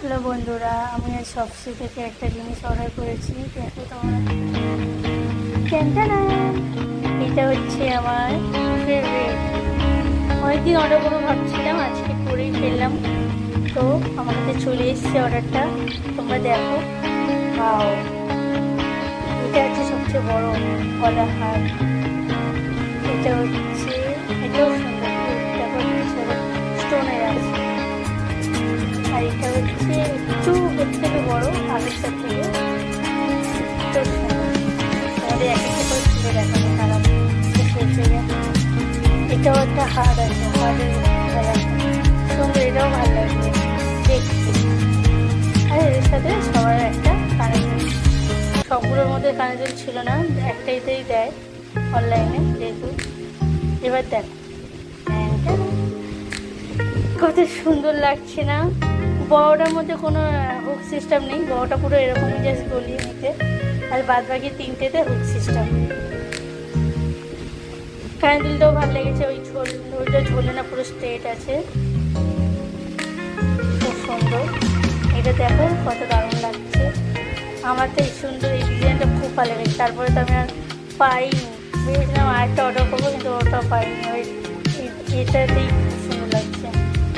Hello বন্ধুরা, আমি আজ শপসি থেকে একটা জিনিস অর্ডার করেছি। দেখো তোমরা, এটা হচ্ছে আমার ফেভারিট। অনেকদিন অর্ডার করবো ভাবছিলাম, আজকে করেই ফেললাম। তো আমার কাছে চলে এসছে অর্ডারটা, তোমরা দেখো। ওয়াও, এটা হচ্ছে সবচেয়ে বড় গলার হার। এটা হচ্ছে, এটাও সুন্দর, দেখো স্টোনের আছে। আর এটা হচ্ছে একটু এর থেকে বড়, আগেরটার থেকে। তো তোমাদের এক একটা করে খুলে দেখাবো, খারাপ শেষ হয়ে যাবে। এটাও একটা হার্ড আছে, হার্ডের সুন্দর, এটাও ভালো লাগবে দেখতে। আর এর সাথে সবার একটা কানেকশন, সবগুলোর মধ্যে কানেকশন ছিল না, একটাইতেই দেয় অনলাইনে যেহেতু। এবার দেখো কত সুন্দর লাগছে না? বড়টার মধ্যে কোনো হুক সিস্টেম নেই, বড়টা পুরো এরকমই জাস্ট গলিয়ে নিতে, আর বাদ বাকি তিনটেতে হুক সিস্টেম। ক্যান্ডেলটাও ভালো লেগেছে, ওই ওইটা ঝোলে না, পুরো স্ট্রেট আছে, খুব সুন্দর। এটা দেখো কত দারুণ লাগছে। আমার তো এই সুন্দর এই ডিজাইনটা খুব ভালো লেগেছে। তারপরে তো আমি আর পাইনি, ভেবেছিলাম আরেকটা অর্ডার করবো, কিন্তু ওটাও পাইনি। ওই এটাতেই খুব সুন্দর লাগছে।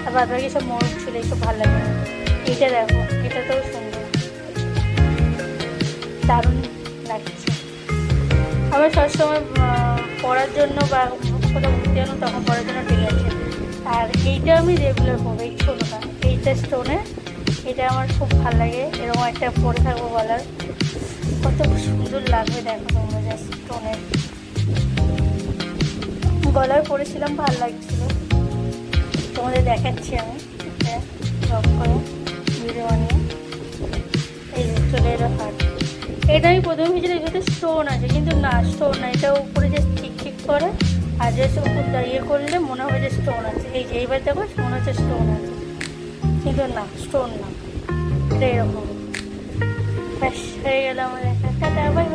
আর বাদ বাকি সব মোড়ক ছিল, একটু ভালো লাগে। এটা দেখো, এটাতেও সুন্দর, দারুণ লাগছে। আবার সবসময় পরার জন্য বা কোথাও ঘুরতে জানো তখন পরার জন্য ঠিক আছে। আর এইটা আমি রেগুলার পরবো, এই ছোটোটা, এইটা স্টোনের, এটা আমার খুব ভালো লাগে। এরকম একটা পরে থাকবো, গলার কত সুন্দর লাগবে দেখো তোমরা। জাস্ট স্টোনের গলার পরেছিলাম, ভালো লাগছিল। তোমাদের দেখাচ্ছি আমি লক করে ভিডিও বানিয়ে। এই যে চলে এলো হাট। এটা আমি প্রথমে ভেবেছিলাম এটাতে স্টোন আছে, কিন্তু না, স্টোন না। এটা উপরে যে ঠিক ঠিক করে, আর জাস্ট উপর দাঁড়িয়ে করলে মনে হয় যে স্টোন আছে। এই যে এইবার দেখো মনে হচ্ছে স্টোন আছে, কিন্তু না, স্টোন না, এটা এরকম। ব্যাস হয়ে গেল আমার একটা। Tata, by.